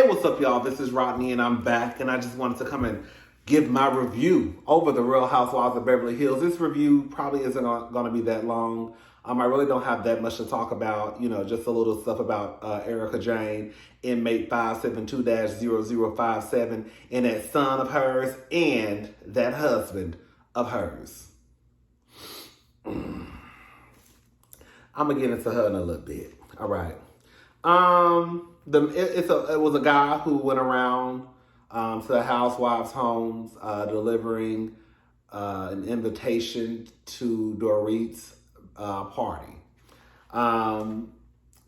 Hey, what's up, y'all? This is Rodney, and I'm back, and I just wanted to come and give my review over the Real Housewives of Beverly Hills. This review probably isn't going to be that long. I really don't have that much to talk about, just a little stuff about Erica Jane, inmate 572-0057, and that son of hers and that husband of hers. I'm going to get into her in a little bit. All right. It was a guy who went around to the housewives' homes delivering an invitation to Dorit's party. Girl,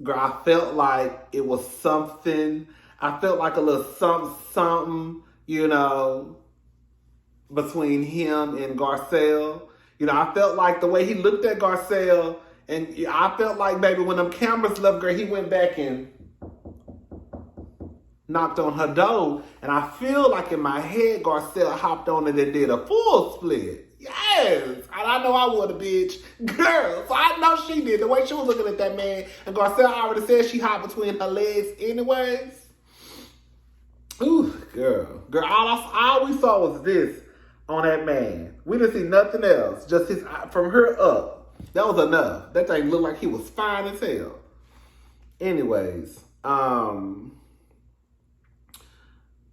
I felt like it was something. I felt like a little something, between him and Garcelle. I felt like the way he looked at Garcelle, and I felt like, baby, when them cameras left, girl, he went back and knocked on her door, and I feel like in my head, Garcelle hopped on it and did a full split. Yes, and I know I would have, bitch. Girl, so I know she did. The way she was looking at that man, and Garcelle already said she hopped between her legs anyways. Ooh, girl, all we saw was this on that man. We didn't see nothing else, just his, from her up. That was enough. That thing looked like he was fine as hell. Anyways,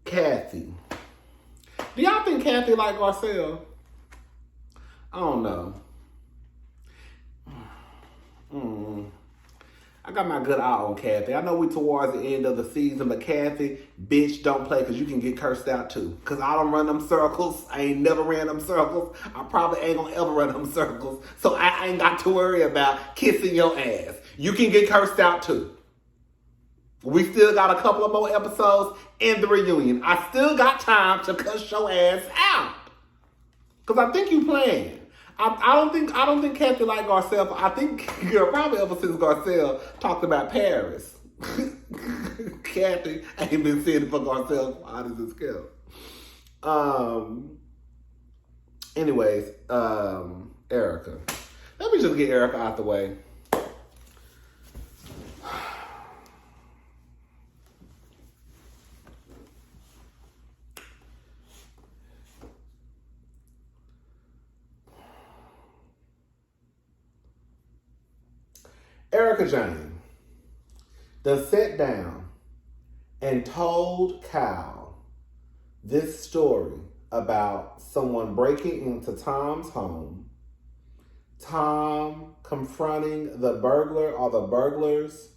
Kathy. Do y'all think Kathy like Garcelle? I don't know. I got my good eye on Kathy. I know we towards the end of the season, but Kathy, bitch, don't play because you can get cursed out too. Because I don't run them circles. I ain't never ran them circles. I probably ain't going to ever run them circles. So I ain't got to worry about kissing your ass. You can get cursed out too. We still got a couple of more episodes in the reunion. I still got time to cuss your ass out. Because I think you playing. I don't think Kathy like Garcelle. I think, girl, probably ever since Garcelle talked about Paris. Kathy ain't been seeing it for Garcelle out of his scale. Anyways, Erica. Let me just get Erica out the way. Erica Jane done sat down and told Kyle this story about someone breaking into Tom's home, Tom confronting the burglar or the burglars,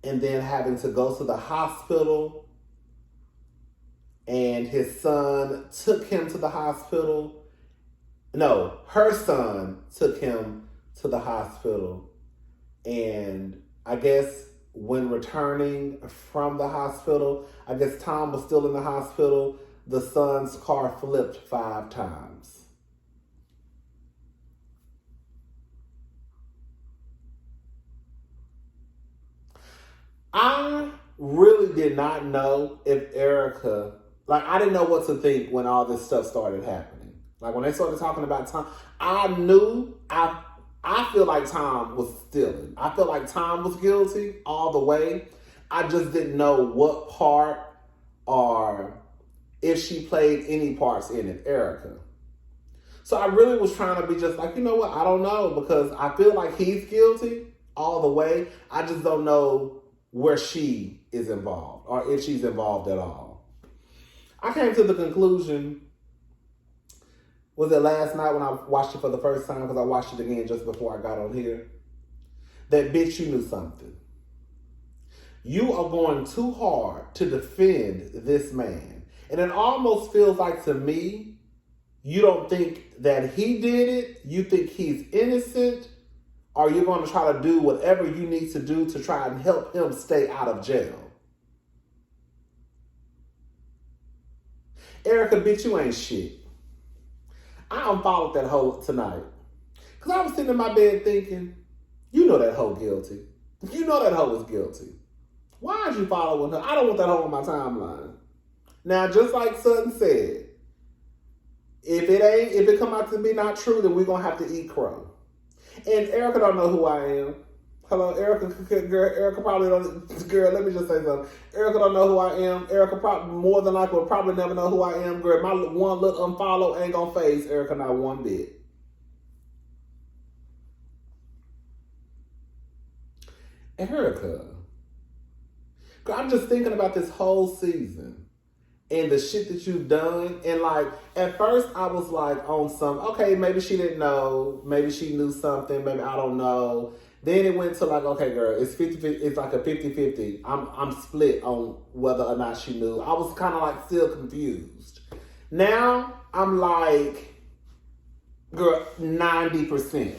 and then having to go to the hospital, and his son took him to the hospital. No, her son took him to the hospital, and I guess when returning from the hospital, I guess Tom was still in the hospital, the son's car flipped 5 times. I really did not know if Erica, I didn't know what to think when all this stuff started happening. When they started talking about Tom, I feel like Tom was stealing. I feel like Tom was guilty all the way. I just didn't know what part or if she played any parts in it, Erica. So I really was trying to be just like, you know what? I don't know, because I feel like he's guilty all the way. I just don't know where she is involved or if she's involved at all. I came to the conclusion, was it last night when I watched it for the first time, because I watched it again just before I got on here, that, bitch, you knew something. You are going too hard to defend this man. And it almost feels like, to me, you don't think that he did it, you think he's innocent, or you're going to try to do whatever you need to do to try and help him stay out of jail. Erica, bitch, you ain't shit. I unfollowed that hoe tonight. Because I was sitting in my bed thinking, you know that hoe guilty. You know that hoe is guilty. Why aren't you following her? I don't want that hoe on my timeline. Now, just like Sutton said, if it come out to be not true, then we're going to have to eat crow. And Erica don't know who I am. Hello, Erica. Girl, Erica probably don't. Girl, let me just say something. Erica don't know who I am. Erica probably more than likely will probably never know who I am. Girl, my one little unfollow ain't gonna phase Erica not one bit. Erica, girl, I'm just thinking about this whole season and the shit that you've done. And like, at first I was like on some, okay, maybe she didn't know. Maybe she knew something. Maybe I don't know. Then it went to like, okay, girl, it's 50, it's like a 50-50. I'm split on whether or not she knew. I was kind of like still confused. Now I'm like, girl, 90%.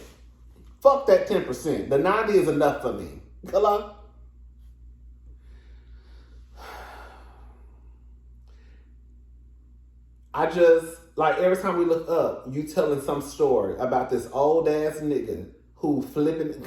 Fuck that 10%. The 90 is enough for me. Hello? I just, like, every time we look up, you telling some story about this old ass nigga who flipping in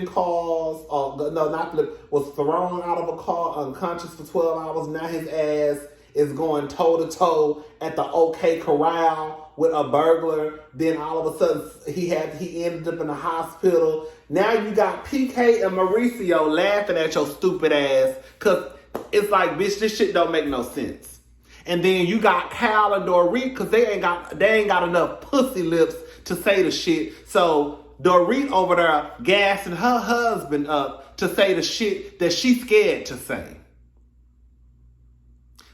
cars, or no, not flip, was thrown out of a car unconscious for 12 hours. Now his ass is going toe to toe at the OK Corral with a burglar. Then all of a sudden he ended up in the hospital. Now you got PK and Mauricio laughing at your stupid ass, cause it's like, bitch, this shit don't make no sense. And then you got Cal and Dorit, because they ain't got enough pussy lips to say the shit. So Dorit over there gassing her husband up to say the shit that she's scared to say.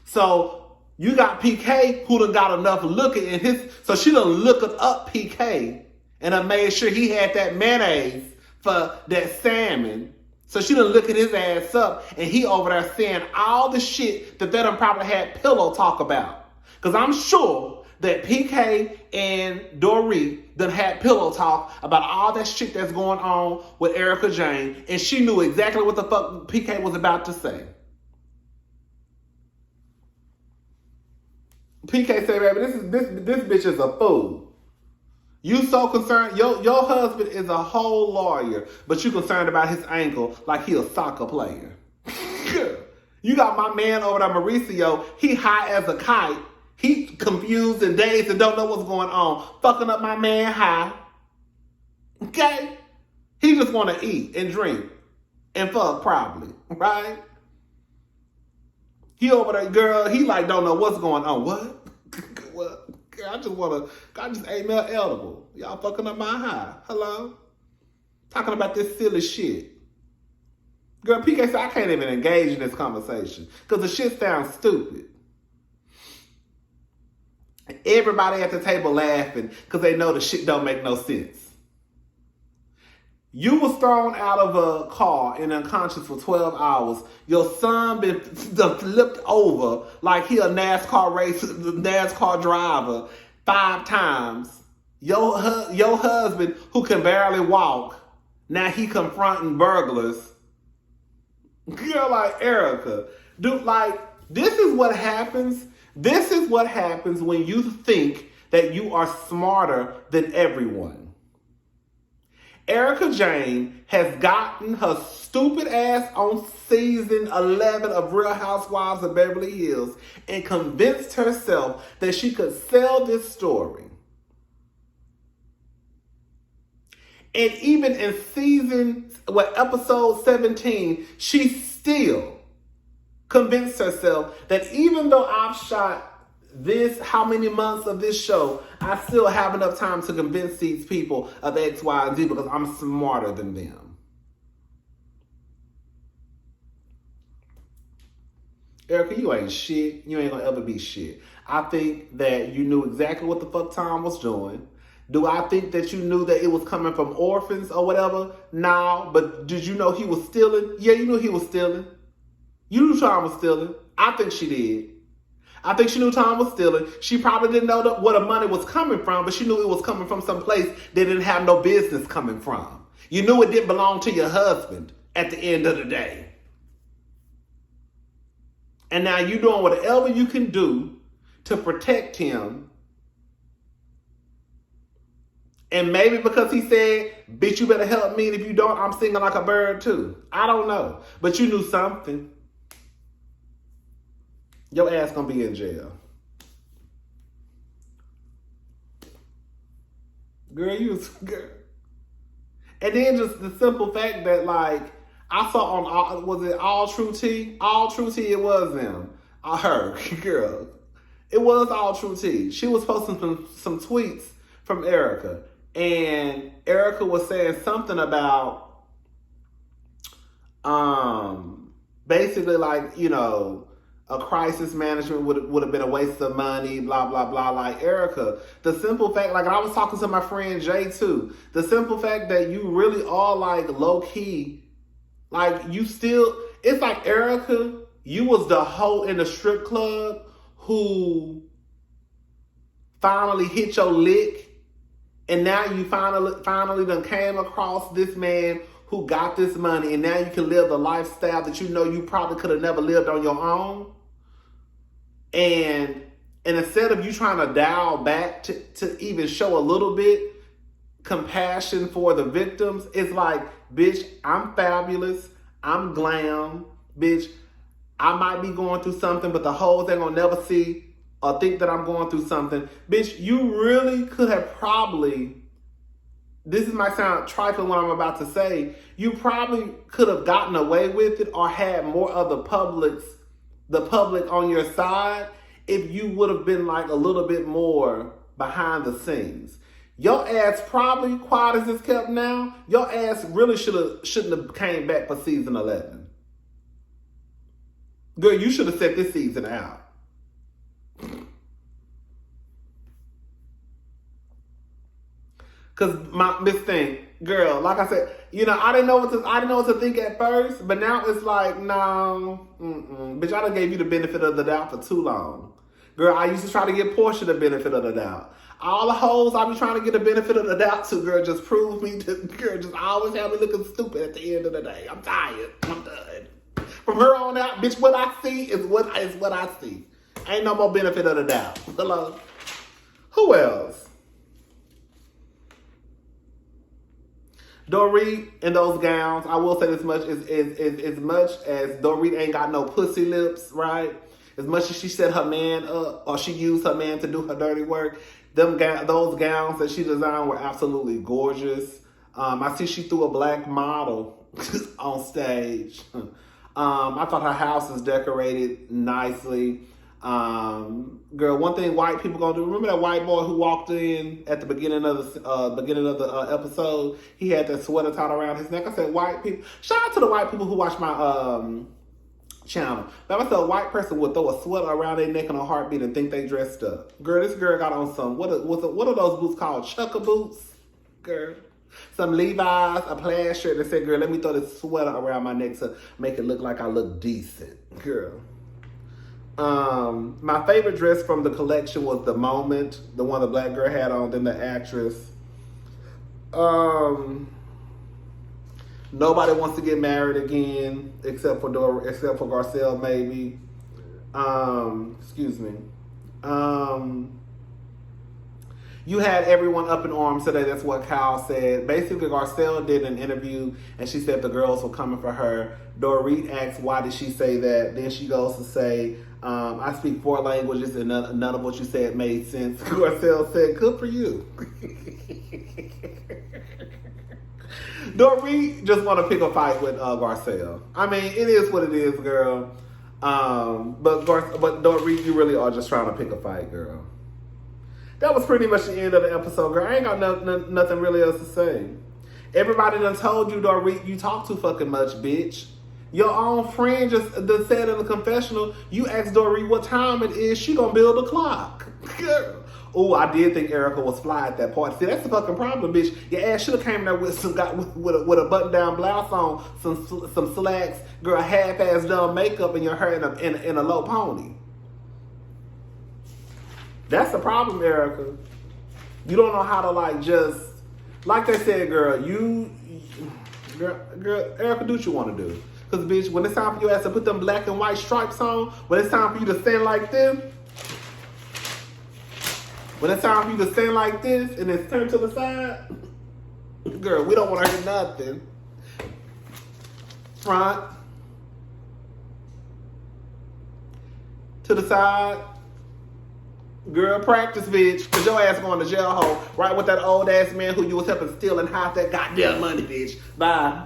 So you got PK who done got enough looking in his, so she done looking up PK and I made sure he had that mayonnaise for that salmon. So she done looking his ass up and he over there saying all the shit that they done probably had pillow talk about. Because I'm sure that PK and Dorit done had pillow talk about all that shit that's going on with Erica Jane, and she knew exactly what the fuck PK was about to say. PK say, baby, this bitch is a fool. You so concerned, your husband is a whole lawyer, but you concerned about his ankle like he a soccer player. You got my man over there, Mauricio, he high as a kite. He confused and dazed and don't know what's going on. Fucking up my man high. Okay? He just want to eat and drink and fuck probably, right? He over there, girl, he like don't know what's going on. What? What? Girl, I just ate me edible. Y'all fucking up my high. Hello? Talking about this silly shit. Girl, PK said I can't even engage in this conversation because the shit sounds stupid. Everybody at the table laughing because they know the shit don't make no sense. You was thrown out of a car and unconscious for 12 hours. Your son been flipped over like he a NASCAR driver 5 times. Your husband, who can barely walk, now he confronting burglars. Girl, like, Erica, dude, like, this is what happens. This is what happens when you think that you are smarter than everyone. Erica Jane has gotten her stupid ass on season 11 of Real Housewives of Beverly Hills and convinced herself that she could sell this story. And even in episode 17, she still convinced herself that even though I've shot how many months of this show, I still have enough time to convince these people of X, Y, and Z because I'm smarter than them. Erica, you ain't shit. You ain't gonna ever be shit. I think that you knew exactly what the fuck Tom was doing. Do I think that you knew that it was coming from orphans or whatever? No, but did you know he was stealing? Yeah, you knew he was stealing. You knew Tom was stealing. I think she did. I think she knew Tom was stealing. She probably didn't know where the money was coming from, but she knew it was coming from some place they didn't have no business coming from. You knew it didn't belong to your husband at the end of the day. And now you're doing whatever you can do to protect him. And maybe because he said, bitch, you better help me, and if you don't, I'm singing like a bird too. I don't know. But you knew something. Your ass gonna be in jail. Girl, girl. And then just the simple fact that, like, I saw on, was it All True Tea? All True Tea, it was them. Her, girl. It was All True Tea. She was posting some tweets from Erica. And Erica was saying something about, basically, like, you know, a crisis management would have been a waste of money, blah, blah, blah. Like, Erica, the simple fact, like, I was talking to my friend Jay too, the simple fact that you really are, like, low-key, like, you still, it's like, Erica, you was the hoe in the strip club who finally hit your lick, and now you finally done came across this man who got this money, and now you can live the lifestyle that you know you probably could have never lived on your own. And instead of you trying to dial back to even show a little bit compassion for the victims, it's like, bitch, I'm fabulous, I'm glam, bitch, I might be going through something, but the hoes ain't gonna never see or think that I'm going through something. Bitch, you really could have probably, this might sound trifling what I'm about to say, you probably could have gotten away with it or had more of the public on your side if you would have been, like, a little bit more behind the scenes. Your ass probably, quiet as it's kept now, your ass really shouldn't have came back for season 11. Girl, you should have set this season out. Cause this thing, girl, like I said, you know, I didn't know what to think at first, but now it's like, no, bitch, I done gave you the benefit of the doubt for too long. Girl, I used to try to give Portia the benefit of the doubt. All the hoes I be trying to get the benefit of the doubt to, girl, just prove me to, girl, just always have me looking stupid at the end of the day. I'm tired. I'm done. From her on out, bitch, what I see is what I see. Ain't no more benefit of the doubt. Hello. Who else? Dorit in those gowns, I will say this much, as much as Dorit ain't got no pussy lips, right? As much as she set her man up, or she used her man to do her dirty work, those gowns that she designed were absolutely gorgeous. I see she threw a black model on stage. I thought her house is decorated nicely. Girl, one thing white people gonna do, remember that white boy who walked in at the beginning of the episode? He had that sweater tied around his neck. I said, white people, shout out to the white people who watch my channel. But I said a white person would throw a sweater around their neck in a heartbeat and think they dressed up. Girl, this girl got on some, what are those boots called? Chucker boots? Girl. Some Levi's, a plaid shirt that said, girl, let me throw this sweater around my neck to make it look like I look decent. Girl. My favorite dress from the collection was the Moment, the one the black girl had on, then the actress. Nobody wants to get married again, except for Garcelle, maybe. Excuse me. You had everyone up in arms today. That's what Kyle said. Basically, Garcelle did an interview, and she said the girls were coming for her. Dorit asked, why did she say that? Then she goes to say, I speak 4 languages, and none of what you said made sense. Garcelle said, good for you. Dorit just want to pick a fight with Garcelle. I mean, it is what it is, girl. But Dorit, you really are just trying to pick a fight, girl. That was pretty much the end of the episode, girl. I ain't got nothing really else to say. Everybody done told you, Dorit, you talk too fucking much, bitch. Your own friend just said in the confessional, you asked Dorit what time it is, she gonna build a clock. Girl. Oh, I did think Erica was fly at that party. See, that's the fucking problem, bitch. Your ass should have came there with with a button-down blouse on, some slacks, girl, half-ass done makeup, and your hair in a low pony. That's the problem, Erica. You don't know how to, like, just, like they said, girl, Erica, do what you want to do. Because, bitch, when it's time for your ass to put them black and white stripes on, when it's time for you to stand like this, when it's time for you to stand like this and then turn to the side, girl, we don't want to hear nothing. Front, to the side, Girl, practice, bitch. Cause your ass going to jail hole. Right with that old ass man who you was helping steal and hide that goddamn money, bitch. Bye.